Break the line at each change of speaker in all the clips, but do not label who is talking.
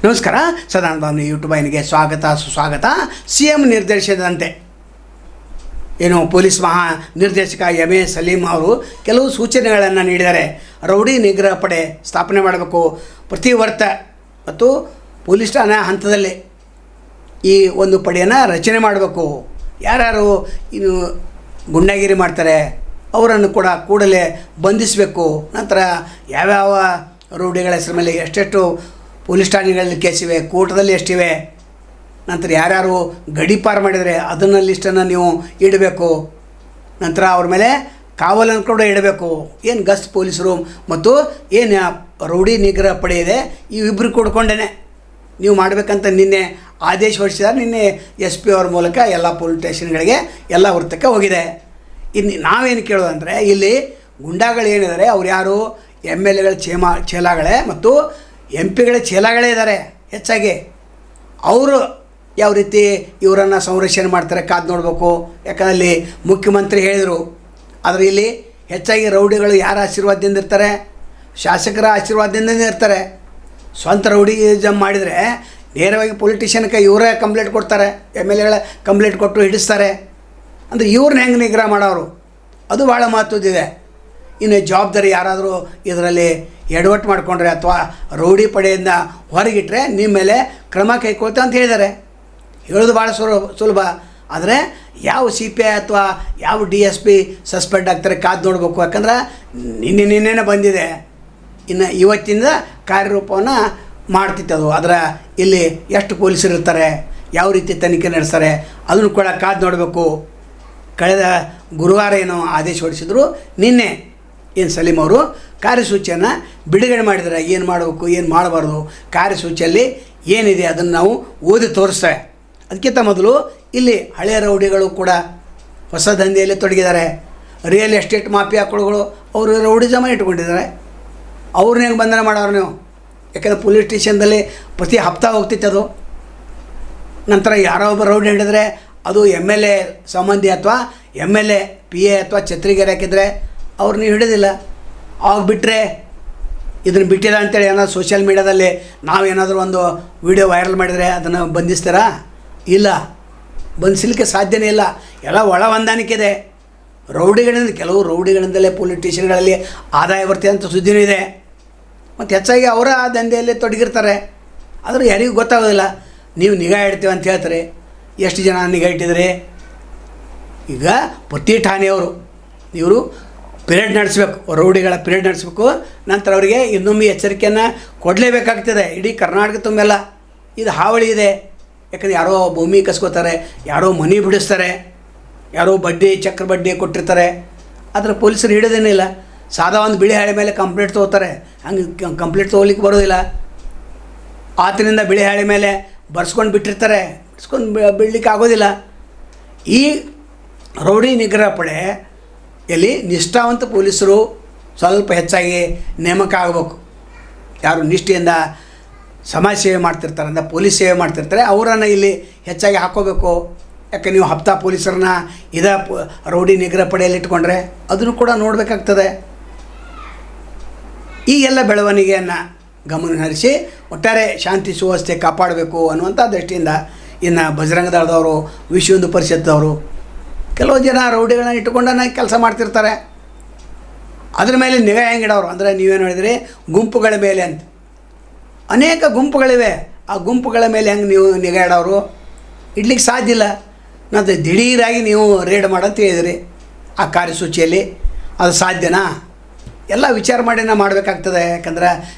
ನಮಸ್ಕಾರ. ಸದಾನಂದ ಭಾವನೆ ಯೂಟ್ಯೂಬ್ ವಾಹಿನಿಗೆ ಸ್ವಾಗತ ಸುಸ್ವಾಗತ. ಸಿ ಎಂ ನಿರ್ದೇಶನದಂತೆ ಪೊಲೀಸ್ ಮಹಾ ನಿರ್ದೇಶಕ ಎಂ.ಎ. ಸಲೀಂ ಅವರು ಕೆಲವು ಸೂಚನೆಗಳನ್ನು ನೀಡಿದ್ದಾರೆ. ರೌಡಿ ನಿಗ್ರಹ ಪಡೆ ಸ್ಥಾಪನೆ ಮಾಡಬೇಕು, ಪ್ರತಿ ವರ್ತ ಮತ್ತು ಪೊಲೀಸ್ ಠಾಣಾ ಹಂತದಲ್ಲಿ ಈ ಒಂದು ಪಡೆಯನ್ನು ರಚನೆ ಮಾಡಬೇಕು. ಯಾರ್ಯಾರು ಇನ್ನು ಗುಂಡಾಗಿರಿ ಮಾಡ್ತಾರೆ ಅವರನ್ನು ಕೂಡ ಕೂಡಲೇ ಬಂಧಿಸಬೇಕು. ನಂತರ ಯಾವ್ಯಾವ ರೌಡಿಗಳ ಹೆಸರು ಮೇಲೆ ಎಷ್ಟೆಷ್ಟು ಪೊಲೀಸ್ ಠಾಣೆಗಳಲ್ಲಿ ಕೇಸಿವೆ, ಕೋರ್ಟ್ದಲ್ಲಿ ಎಷ್ಟಿವೆ, ನಂತರ ಯಾರ್ಯಾರು ಗಡೀಪಾರು ಮಾಡಿದರೆ ಅದನ್ನು ಲಿಸ್ಟನ್ನು ನೀವು ಇಡಬೇಕು. ನಂತರ ಅವ್ರ ಮೇಲೆ ಕಾವಲನ್ನು ಕೂಡ ಇಡಬೇಕು. ಏನು ಗಸ್ತ್ ಪೊಲೀಸರು ಮತ್ತು ಏನು ರೌಡಿ ನಿಗ್ರಹ ಪಡೆ ಇದೆ ಇವಿಬ್ಬರು ಕೂಡ್ಕೊಂಡೇ ನೀವು ಮಾಡಬೇಕಂತ ನಿನ್ನೆ ಆದೇಶ ಹೊರಡಿಸಿದ್ದಾರೆ. ನಿನ್ನೆ SP ಅವ್ರ ಮೂಲಕ ಎಲ್ಲ ಪೊಲೀಸ್ ಸ್ಟೇಷನ್ಗಳಿಗೆ ಎಲ್ಲ ವೃತ್ತಕ್ಕೆ ಹೋಗಿದೆ. ಇನ್ನು ನಾವೇನು ಕೇಳೋದಂದರೆ, ಇಲ್ಲಿ ಗುಂಡಾಗಳು ಏನಿದ್ದಾರೆ ಅವ್ರು ಯಾರು MLAಗಳ ಚೇಲಾಗಳೇ ಮತ್ತು MP ಗಳ ಚೇಲಾಗಳೇ ಇದ್ದಾರೆ ಹೆಚ್ಚಾಗಿ. ಅವರು ಯಾವ ರೀತಿ ಇವರನ್ನು ಸಂರಕ್ಷಣೆ ಮಾಡ್ತಾರೆ ಕಾದು ನೋಡಬೇಕು. ಯಾಕಂದರೆ ಅಲ್ಲಿ ಮುಖ್ಯಮಂತ್ರಿ ಹೇಳಿದರು, ಆದರೆ ಇಲ್ಲಿ ಹೆಚ್ಚಾಗಿ ರೌಡಿಗಳು ಯಾರ ಆಶೀರ್ವಾದದಿಂದ ಇರ್ತಾರೆ? ಶಾಸಕರ ಆಶೀರ್ವಾದದಿಂದ ಇರ್ತಾರೆ. ಸ್ವಂತ ರೌಡಿಸಮ್ ಮಾಡಿದರೆ ನೇರವಾಗಿ ಪೊಲಿಟಿಷಿಯನ್ಗೆ ಇವರೇ ಕಂಪ್ಲೇಂಟ್ ಕೊಡ್ತಾರೆ, MLAಗಳ ಕಂಪ್ಲೇಂಟ್ ಕೊಟ್ಟು ಹಿಡಿಸ್ತಾರೆ. ಅಂದರೆ ಇವ್ರನ್ನ ಹೆಂಗೆ ನಿಗ್ರಹ ಮಾಡೋರು, ಅದು ಭಾಳ ಮಹತ್ವದಿದೆ. ಇನ್ನು ಜವಾಬ್ದಾರಿ ಯಾರಾದರೂ ಇದರಲ್ಲಿ ಎಡವಟ್ಟು ಮಾಡಿಕೊಂಡ್ರೆ ಅಥವಾ ರೌಡಿ ಪಡೆಯಿಂದ ಹೊರಗಿಟ್ಟರೆ ನಿಮ್ಮ ಮೇಲೆ ಕ್ರಮ ಕೈಗೊಳ್ತಾ ಅಂತ ಹೇಳಿದ್ದಾರೆ. ಹೇಳೋದು ಭಾಳ ಸುಲಭ, ಆದರೆ ಯಾವ CPI ಅಥವಾ ಯಾವ DSP ಸಸ್ಪೆಂಡ್ ಆಗ್ತಾರೆ ಕಾದು ನೋಡಬೇಕು. ಯಾಕಂದ್ರೆ ನಿನ್ನೆನೇ ಬಂದಿದೆ, ಇನ್ನು ಇವತ್ತಿಂದ ಕಾರ್ಯರೂಪವನ್ನು ಮಾಡ್ತಿತ್ತದು. ಅದರ ಇಲ್ಲಿ ಎಷ್ಟು ಪೊಲೀಸರು ಇರ್ತಾರೆ, ಯಾವ ರೀತಿ ತನಿಖೆ ನಡೆಸ್ತಾರೆ ಅದನ್ನು ಕೂಡ ಕಾದು ನೋಡಬೇಕು. ಕಳೆದ ಗುರುವಾರ ಏನೋ ಆದೇಶ ಹೊರಡಿಸಿದ್ರು. ನಿನ್ನೆ ಏನು ಸಲೀಂ ಅವರು ಕಾರ್ಯಸೂಚಿಯನ್ನು ಬಿಡುಗಡೆ ಮಾಡಿದ್ದಾರೆ. ಏನು ಮಾಡಬೇಕು, ಏನು ಮಾಡಬಾರ್ದು, ಕಾರ್ಯಸೂಚಿಯಲ್ಲಿ ಏನಿದೆ ಅದನ್ನು ನಾವು ಓದಿ ತೋರಿಸ್ತೇವೆ. ಅದಕ್ಕಿಂತ ಮೊದಲು ಇಲ್ಲಿ ಹಳೆಯ ರೌಡಿಗಳು ಕೂಡ ಹೊಸ ದಂಧೆಯಲ್ಲಿ ತೊಡಗಿದ್ದಾರೆ. ರಿಯಲ್ ಎಸ್ಟೇಟ್ ಮಾಫಿಯಾಗಳು ಅವರು ರೌಡಿಸಮ ಇಟ್ಕೊಂಡಿದ್ದಾರೆ. ಅವ್ರನ್ನ ಹೆಂಗೆ ಬಂಧನ ಮಾಡೋರು ನೀವು? ಯಾಕಂದರೆ ಪೊಲೀಸ್ ಸ್ಟೇಷನ್ದಲ್ಲಿ ಪ್ರತಿ ಹಪ್ತಾ ಹೋಗ್ತಿತ್ತು ಅದು. ನಂತರ ಯಾರೋ ಒಬ್ಬ ರೌಡಿ ಹಿಡಿದ್ರೆ ಅದು MLA ಸಂಬಂಧಿ ಅಥವಾ MLA PA ಅಥವಾ ಛತ್ರಿಗೆರೆ ಹಾಕಿದರೆ ಅವ್ರು ನೀವು ಹಿಡಿದಿಲ್ಲ. ಆವಾಗ ಬಿಟ್ಟರೆ ಇದನ್ನು ಬಿಟ್ಟಿಲ್ಲ ಅಂತೇಳಿ ಏನಾದ್ರು ಸೋಷಿಯಲ್ ಮೀಡ್ಯಾದಲ್ಲಿ ನಾವೇನಾದರೂ ಒಂದು ವಿಡಿಯೋ ವೈರಲ್ ಮಾಡಿದರೆ ಅದನ್ನು ಬಂಧಿಸ್ತಾರಾ? ಇಲ್ಲ, ಬಂಧಿಸಲಿಕ್ಕೆ ಸಾಧ್ಯನೇ ಇಲ್ಲ. ಎಲ್ಲ ಒಳ ಹೊಂದಾಣಿಕೆ ಇದೆ. ರೌಡಿಗಳಿಂದ ಕೆಲವು ರೌಡಿಗಳಿಂದಲೇ ಪೊಲಿಟಿಷಿಯನ್ಗಳಲ್ಲಿ ಆದಾಯ ಬರ್ತಿದೆ ಅಂತ ಸುದ್ದಿನೂ ಇದೆ. ಮತ್ತು ಹೆಚ್ಚಾಗಿ ಅವರ ಆ ದಂಧೆಯಲ್ಲೇ ತೊಡಗಿರ್ತಾರೆ. ಆದರೂ ಯಾರಿಗೂ ಗೊತ್ತಾಗೋದಿಲ್ಲ. ನೀವು ನಿಗಾ ಇಡ್ತೀವಿ ಅಂತ ಹೇಳ್ತಾರೆ. ಎಷ್ಟು ಜನ ನಿಗಾ ಇಟ್ಟಿದ್ರಿ? ಈಗ ಪ್ರತಿ ಠಾಣೆಯವರು ಇವರು ಪಿರಿಯಡ್ ನಡೆಸಬೇಕು, ರೌಡಿಗಳ ಪಿರಿಯಡ್ ನಡೆಸಬೇಕು. ನಂತರ ಅವರಿಗೆ ಇನ್ನೊಮ್ಮೆ ಎಚ್ಚರಿಕೆಯನ್ನು ಕೊಡಲೇಬೇಕಾಗ್ತದೆ. ಇಡೀ ಕರ್ನಾಟಕ ತುಂಬೆಲ್ಲ ಇದು ಹಾವಳಿ ಇದೆ. ಯಾಕಂದರೆ ಯಾರೋ ಭೂಮಿ ಕಸ್ಕೋತಾರೆ, ಯಾರೋ ಮನೆ ಬಿಡಿಸ್ತಾರೆ, ಯಾರೋ ಬಡ್ಡಿ ಚಕ್ರ ಬಡ್ಡಿ ಕೊಟ್ಟಿರ್ತಾರೆ. ಆದರೆ ಪೊಲೀಸರು ಹಿಡಿಯೋದೇನಿಲ್ಲ. ಸಾದಾ ಒಂದು ಬಿಳಿ ಹಾಳೆ ಮೇಲೆ ಕಂಪ್ಲೇಂಟ್ ತೊಗೋತಾರೆ. ಹಂಗೆ ಕಂಪ್ಲೇಂಟ್ ತೊಗೊಲಿಕ್ಕೆ ಬರೋದಿಲ್ಲ. ಆತನಿಂದ ಬಿಳಿ ಹಾಳೆ ಮೇಲೆ ಬರ್ಸ್ಕೊಂಡು ಬಿಟ್ಟಿರ್ತಾರೆ, ಬರ್ಸ್ಕೊಂಡು ಬಿಡಲಿಕ್ಕೆ ಆಗೋದಿಲ್ಲ. ಈ ರೌಡಿ ನಿಗ್ರಹ ಪಡೆ ಎಲ್ಲಿ ನಿಷ್ಠಾವಂತ ಪೊಲೀಸರು ಸ್ವಲ್ಪ ಹೆಚ್ಚಾಗಿ ನೇಮಕ ಆಗಬೇಕು. ಯಾರು ನಿಷ್ಠೆಯಿಂದ ಸಮಾಜ ಸೇವೆ ಮಾಡ್ತಿರ್ತಾರೆ, ಅಂದರೆ ಪೊಲೀಸ್ ಸೇವೆ ಮಾಡ್ತಿರ್ತಾರೆ, ಅವರನ್ನು ಇಲ್ಲಿ ಹೆಚ್ಚಾಗಿ ಹಾಕ್ಕೋಬೇಕು. ಯಾಕೆ ನೀವು ಹಪ್ತಾ ಪೊಲೀಸರನ್ನ ರೌಡಿ ನಿಗ್ರಹ ಪಡೆಯಲ್ಲಿ ಇಟ್ಕೊಂಡ್ರೆ ಅದನ್ನು ಕೂಡ ನೋಡಬೇಕಾಗ್ತದೆ. ಈ ಎಲ್ಲ ಬೆಳವಣಿಗೆಯನ್ನು ಗಮನಹರಿಸಿ ಒಟ್ಟಾರೆ ಶಾಂತಿ ಸುವ್ಯವಸ್ಥೆ ಕಾಪಾಡಬೇಕು ಅನ್ನುವಂಥ ದೃಷ್ಟಿಯಿಂದ ಇನ್ನು ಬಜರಂಗ ದಳದವರು, ವಿಶ್ವ ಹಿಂದೂ ಪರಿಷತ್ತವರು ಕೆಲವು ಜನ ರೌಡಿಗಳನ್ನ ಇಟ್ಟುಕೊಂಡೇ ಕೆಲಸ ಮಾಡ್ತಿರ್ತಾರೆ. ಅದ್ರ ಮೇಲೆ ನಿಗಾ ಹೆಂಗಿಡೋರು ಅಂದರೆ ನೀವೇನು ಹೇಳಿದ್ರಿ ಗುಂಪುಗಳ ಮೇಲೆ ಅಂತ. ಅನೇಕ ಗುಂಪುಗಳಿವೆ. ಆ ಗುಂಪುಗಳ ಮೇಲೆ ಹೆಂಗೆ ನೀವು ನಿಗಾ ಇಡೋರು? ಇಡ್ಲಿಕ್ಕೆ ಸಾಧ್ಯ ಇಲ್ಲ. ಮತ್ತು ದಿಢೀರಾಗಿ ನೀವು ರೇಡ್ ಮಾಡಂತ ಹೇಳಿದ್ರಿ ಆ ಕಾರ್ಯಸೂಚಿಯಲ್ಲಿ. ಅದು ಸಾಧ್ಯನಾ? ಎಲ್ಲ ವಿಚಾರ ಮಾಡಿನ ಮಾಡಬೇಕಾಗ್ತದೆ. ಯಾಕಂದ್ರೆ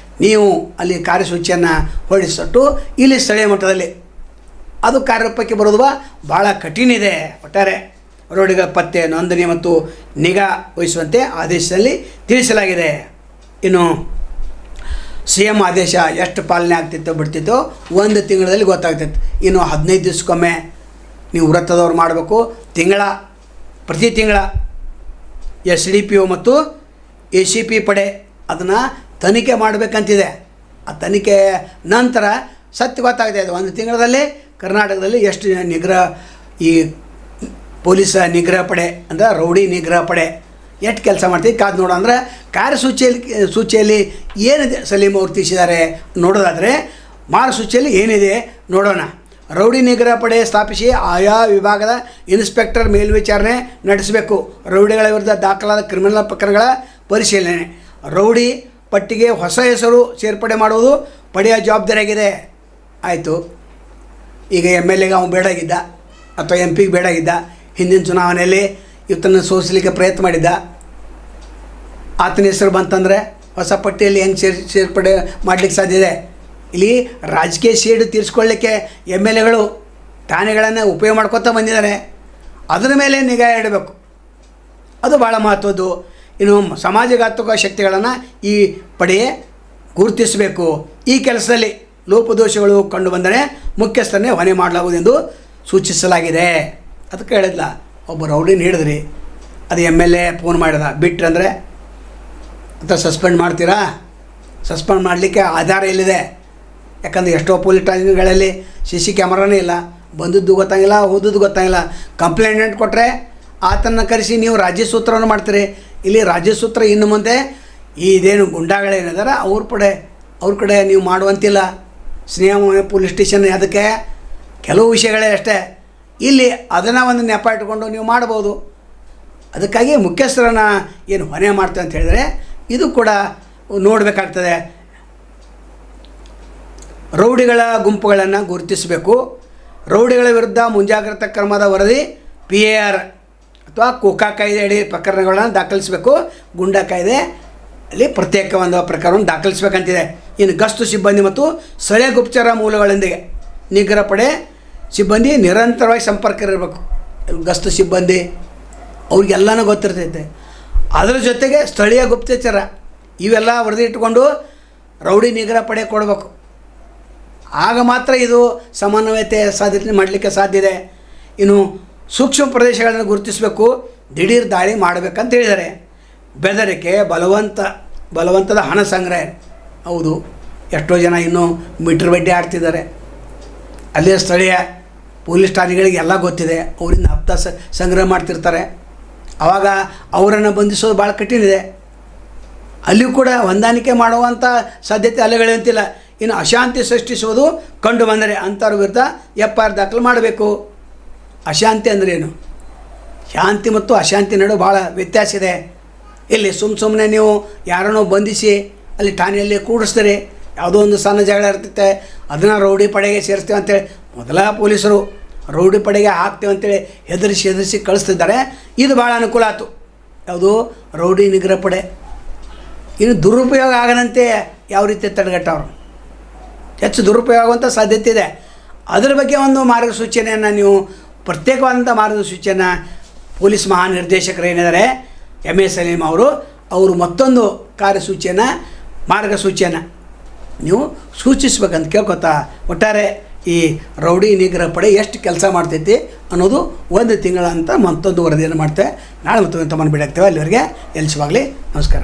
ನೀವು ಅಲ್ಲಿ ಕಾರ್ಯಸೂಚಿಯನ್ನು ಹೊರಡಿಸಟ್ಟು ಇಲ್ಲಿ ಸ್ಥಳೀಯ ಮಟ್ಟದಲ್ಲಿ ಅದು ಕಾರ್ಯರೂಪಕ್ಕೆ ಬರೋದು ಭಾಳ ಕಠಿಣ ಇದೆ. ಒಟ್ಟಾರೆ ರೌಡಿಗಳ ಪತ್ತೆ, ನೋಂದಣಿ ಮತ್ತು ನಿಗಾ ವಹಿಸುವಂತೆ ಆದೇಶದಲ್ಲಿ ತಿಳಿಸಲಾಗಿದೆ. ಇನ್ನು CM ಆದೇಶ ಎಷ್ಟು ಪಾಲನೆ ಆಗ್ತಿತ್ತೋ ಬಿಡ್ತಿತ್ತೋ ಒಂದು ತಿಂಗಳಲ್ಲಿ ಗೊತ್ತಾಗ್ತಿತ್ತು. ಇನ್ನು 15 ದಿವಸಕ್ಕೊಮ್ಮೆ ನೀವು ವೃತ್ತದವ್ರು ಮಾಡಬೇಕು. ಪ್ರತಿ ತಿಂಗಳ SDPO ಮತ್ತು ACP ಪಡೆ ಅದನ್ನು ತನಿಖೆ ಮಾಡಬೇಕಂತಿದೆ. ಆ ತನಿಖೆ ನಂತರ ಸತ್ಯ ಗೊತ್ತಾಗ್ತಾ ಇದೆ. ಒಂದು ತಿಂಗಳಲ್ಲಿ ಕರ್ನಾಟಕದಲ್ಲಿ ಎಷ್ಟು ಈ ಪೊಲೀಸ್ ನಿಗ್ರಹ ಪಡೆ ಅಂದರೆ ರೌಡಿ ನಿಗ್ರಹ ಪಡೆ ಎಷ್ಟು ಕೆಲಸ ಮಾಡ್ತೀವಿ ಕಾದು ನೋಡೋ. ಅಂದರೆ ಕಾರ್ಯಸೂಚಿಯಲ್ಲಿ ಏನು ಸಲೀಂ ಅವರು ತಿಳಿಸಿದ್ದಾರೆ ನೋಡೋದಾದರೆ ಮಾರ್ಗಸೂಚಿಯಲ್ಲಿ ಏನಿದೆ ನೋಡೋಣ. ರೌಡಿ ನಿಗ್ರಹ ಪಡೆ ಸ್ಥಾಪಿಸಿ ಆಯಾ ವಿಭಾಗದ ಇನ್ಸ್ಪೆಕ್ಟರ್ ಮೇಲ್ವಿಚಾರಣೆ ನಡೆಸಬೇಕು. ರೌಡಿಗಳ ವಿರುದ್ಧ ದಾಖಲಾದ ಕ್ರಿಮಿನಲ್ ಪ್ರಕರಣಗಳ ಪರಿಶೀಲನೆ. ರೌಡಿ ಪಟ್ಟಿಗೆ ಹೊಸ ಹೆಸರು ಸೇರ್ಪಡೆ ಮಾಡುವುದು ಪಡೆಯ ಜವಾಬ್ದಾರಿಯಾಗಿದೆ. ಆಯಿತು, ಈಗ MLAಗೆ ಅವನು ಬೇಡಾಗಿದ್ದ ಅಥವಾ MP ಬೇಡಾಗಿದ್ದ, ಹಿಂದಿನ ಚುನಾವಣೆಯಲ್ಲಿ ಇವತ್ತನ್ನು ಸೋಲಿಸಲಿಕ್ಕೆ ಪ್ರಯತ್ನ ಮಾಡಿದ್ದ, ಆತನ ಹೆಸರು ಬಂತಂದರೆ ಹೊಸ ಪಟ್ಟಿಯಲ್ಲಿ ಹೆಂಗೆ ಸೇರ್ಪಡೆ ಮಾಡಲಿಕ್ಕೆ ಸಾಧ್ಯ ಇದೆ? ಇಲ್ಲಿ ರಾಜಕೀಯ ಸೇಡು ತೀರಿಸ್ಕೊಳ್ಳಿಕ್ಕೆ MLAಗಳು ಠಾಣೆಗಳನ್ನು ಉಪಯೋಗ ಮಾಡ್ಕೊತಾ ಬಂದಿದ್ದಾರೆ. ಅದರ ಮೇಲೆ ನಿಗಾ ಇಡಬೇಕು, ಅದು ಭಾಳ ಮಹತ್ವದ್ದು. ಇನ್ನು ಸಮಾಜಘಾತಕ ಶಕ್ತಿಗಳನ್ನು ಈ ಪಡೆ ಗುರುತಿಸಬೇಕು. ಈ ಕೆಲಸದಲ್ಲಿ ಲೋಪದೋಷಗಳು ಕಂಡುಬಂದರೆ ಮುಖ್ಯಸ್ಥರನ್ನೇ ಹೊಣೆ ಮಾಡಲಾಗುವುದೆಂದು ಸೂಚಿಸಲಾಗಿದೆ. ಅದಕ್ಕೆ ಹೇಳಿದ್ಲ, ಒಬ್ಬ ರೌಡಿನ ಹಿಡಿದ್ರಿ, ಅದು MLA ಫೋನ್ ಮಾಡಿದ ಬಿಟ್ರಂದರೆ ಅಥವಾ ಸಸ್ಪೆಂಡ್ ಮಾಡ್ತೀರಾ? ಸಸ್ಪೆಂಡ್ ಮಾಡಲಿಕ್ಕೆ ಆಧಾರ ಎಲ್ಲಿದೆ? ಯಾಕಂದರೆ ಎಷ್ಟೋ ಪೊಲೀಸ್ ಠಾಣೆಗಳಲ್ಲಿ CC ಕ್ಯಾಮ್ರಾನೇ ಇಲ್ಲ, ಬಂದದ್ದು ಗೊತ್ತಾಗಿಲ್ಲ, ಹೋದದ್ದು ಗೊತ್ತಾಗಿಲ್ಲ. ಕಂಪ್ಲೇಂಟ್ ಕೊಟ್ಟರೆ ಆತನ್ನು ಕರೆಸಿ ನೀವು ರಾಜ್ಯ ಸೂತ್ರವನ್ನು ಮಾಡ್ತೀರಿ. ಇಲ್ಲಿ ರಾಜ್ಯ ಸೂತ್ರ ಇನ್ನು ಮುಂದೆ ಇದೇನು ಗುಂಡಾಗಳೇನಿದಾರೆ ಅವ್ರ ಕಡೆ ನೀವು ಮಾಡುವಂತಿಲ್ಲ. ಸ್ನೇಹ ಪೊಲೀಸ್ ಸ್ಟೇಷನ್ ಅದಕ್ಕೆ ಕೆಲವು ವಿಷಯಗಳೇ ಅಷ್ಟೇ. ಇಲ್ಲಿ ಅದನ್ನು ಒಂದು ನೆಪ ಇಟ್ಕೊಂಡು ನೀವು ಮಾಡ್ಬೋದು. ಅದಕ್ಕಾಗಿ ಮುಖ್ಯಸ್ಥರನ್ನು ಏನು ಹೊಣೆ ಮಾಡ್ತೇವೆ ಅಂತ ಹೇಳಿದರೆ ಇದು ಕೂಡ ನೋಡಬೇಕಾಗ್ತದೆ. ರೌಡಿಗಳ ಗುಂಪುಗಳನ್ನು ಗುರುತಿಸಬೇಕು. ರೌಡಿಗಳ ವಿರುದ್ಧ ಮುಂಜಾಗ್ರತಾ ಕ್ರಮದ ವರದಿ PAR ಅಥವಾ ಕೋಕಾ ಕಾಯ್ದೆ ಅಡಿ ಪ್ರಕರಣಗಳನ್ನು ದಾಖಲಿಸಬೇಕು. ಗುಂಡಾ ಕಾಯ್ದೆ ಅಲ್ಲಿ ಪ್ರತ್ಯೇಕ ಒಂದು ಪ್ರಕರಣವನ್ನು ದಾಖಲಿಸಬೇಕಂತಿದೆ. ಇನ್ನು ಗಸ್ತು ಸಿಬ್ಬಂದಿ ಮತ್ತು ಸ್ಥಳೀಯ ಗುಪ್ತಚರ ಮೂಲಗಳೊಂದಿಗೆ ನಿಗ್ರಹ ಪಡೆ ಸಿಬ್ಬಂದಿ ನಿರಂತರವಾಗಿ ಸಂಪರ್ಕ ಇರಬೇಕು. ಗಸ್ತು ಸಿಬ್ಬಂದಿ ಅವ್ರಿಗೆಲ್ಲನೂ ಗೊತ್ತಿರ್ತೈತೆ. ಅದರ ಜೊತೆಗೆ ಸ್ಥಳೀಯ ಗುಪ್ತಚರ ಇವೆಲ್ಲ ವರದಿ ಇಟ್ಕೊಂಡು ರೌಡಿ ನಿಗ್ರಹ ಪಡೆ ಕೊಡಬೇಕು. ಆಗ ಮಾತ್ರ ಇದು ಸಮನ್ವಯತೆ ಸಾಧ್ಯತೆ ಮಾಡಲಿಕ್ಕೆ ಸಾಧ್ಯ ಇದೆ. ಇನ್ನು ಸೂಕ್ಷ್ಮ ಪ್ರದೇಶಗಳನ್ನು ಗುರುತಿಸಬೇಕು. ದಿಢೀರ್ ದಾಳಿ ಮಾಡಬೇಕಂತ ಹೇಳಿದ್ದಾರೆ. ಬೆದರಿಕೆ, ಬಲವಂತದ ಹಣ ಸಂಗ್ರಹ. ಹೌದು, ಎಷ್ಟೋ ಜನ ಇನ್ನೂ ಮೀಟರ್ ಬಡ್ಡಿ ಆಡ್ತಿದ್ದಾರೆ. ಅಲ್ಲೇ ಸ್ಥಳೀಯ ಪೊಲೀಸ್ ಠಾಣೆಗಳಿಗೆ ಎಲ್ಲ ಗೊತ್ತಿದೆ, ಅವರಿಂದ ಹಪ್ತ ಸಂಗ್ರಹ ಮಾಡ್ತಿರ್ತಾರೆ. ಆವಾಗ ಅವರನ್ನು ಬಂಧಿಸೋದು ಭಾಳ ಕಠಿಣ ಇದೆ. ಅಲ್ಲಿಯೂ ಕೂಡ ಹೊಂದಾಣಿಕೆ ಮಾಡುವಂಥ ಸಾಧ್ಯತೆ ಅಲೆಗಳಂತಿಲ್ಲ. ಇನ್ನು ಅಶಾಂತಿ ಸೃಷ್ಟಿಸುವುದು ಕಂಡು ಬಂದರೆ ಅಂಥವ್ರ ವಿರುದ್ಧ FIR ದಾಖಲು ಮಾಡಬೇಕು. ಅಶಾಂತಿ ಅಂದ್ರೇನು? ಶಾಂತಿ ಮತ್ತು ಅಶಾಂತಿ ನಡುವೆ ಭಾಳ ವ್ಯತ್ಯಾಸ ಇದೆ. ಇಲ್ಲಿ ಸುಮ್ಮನೆ ನೀವು ಯಾರನ್ನೋ ಬಂಧಿಸಿ ಅಲ್ಲಿ ಠಾಣೆಯಲ್ಲಿ ಕೂಡಿಸ್ತಾರೆ, ಯಾವುದೋ ಒಂದು ಸಣ್ಣ ಜಗಳ ಇರ್ತೈತೆ, ಅದನ್ನು ರೌಡಿ ಪಡೆಗೆ ಸೇರಿಸ್ತೇವೆ ಅಂತೇಳಿ ಮೊದಲ ಪೊಲೀಸರು ರೌಡಿ ಪಡೆಗೆ ಹಾಕ್ತೇವೆ ಅಂತೇಳಿ ಹೆದರಿಸಿ ಕಳಿಸ್ತಿದ್ದಾರೆ. ಇದು ಭಾಳ ಅನುಕೂಲ ಆಯಿತು. ಯಾವುದು? ರೌಡಿ ನಿಗ್ರಹ ಪಡೆ. ಇನ್ನು ದುರುಪಯೋಗ ಆಗದಂತೆ ಯಾವ ರೀತಿ ತಡೆಗಟ್ಟವ್ರು? ಹೆಚ್ಚು ದುರುಪಯೋಗ ಆಗುವಂಥ ಸಾಧ್ಯತೆ ಇದೆ. ಅದರ ಬಗ್ಗೆ ಒಂದು ಮಾರ್ಗಸೂಚನೆಯನ್ನು ನೀವು ಪ್ರತ್ಯೇಕವಾದಂಥ ಮಾರ್ಗಸೂಚಿಯನ್ನು ಪೊಲೀಸ್ ಮಹಾನಿರ್ದೇಶಕರು ಏನಿದ್ದಾರೆ MA ಸಲೀಮ್ ಅವರು ಮತ್ತೊಂದು ಕಾರ್ಯಸೂಚಿಯನ್ನು ಮಾರ್ಗಸೂಚಿಯನ್ನು ನೀವು ಸೂಚಿಸ್ಬೇಕಂತ ಕೇಳ್ಕೊತಾ ಒಟ್ಟಾರೆ ಈ ರೌಡಿ ನಿಗ್ರಹ ಪಡೆ ಎಷ್ಟು ಕೆಲಸ ಮಾಡ್ತೈತಿ ಅನ್ನೋದು ಒಂದು ತಿಂಗಳ ಅಂತ ಮತ್ತೊಂದು ವರದಿಯನ್ನು ಮಾಡ್ತೇವೆ. ನಾಳೆ ಮತ್ತೊಂದು ತಮ್ಮನ್ನು ಬಿಡಾಕ್ತೇವೆ. ಅಲ್ಲಿವರೆಗೆ ಎಲ್ಸಿವಾಗಲಿ. ನಮಸ್ಕಾರ.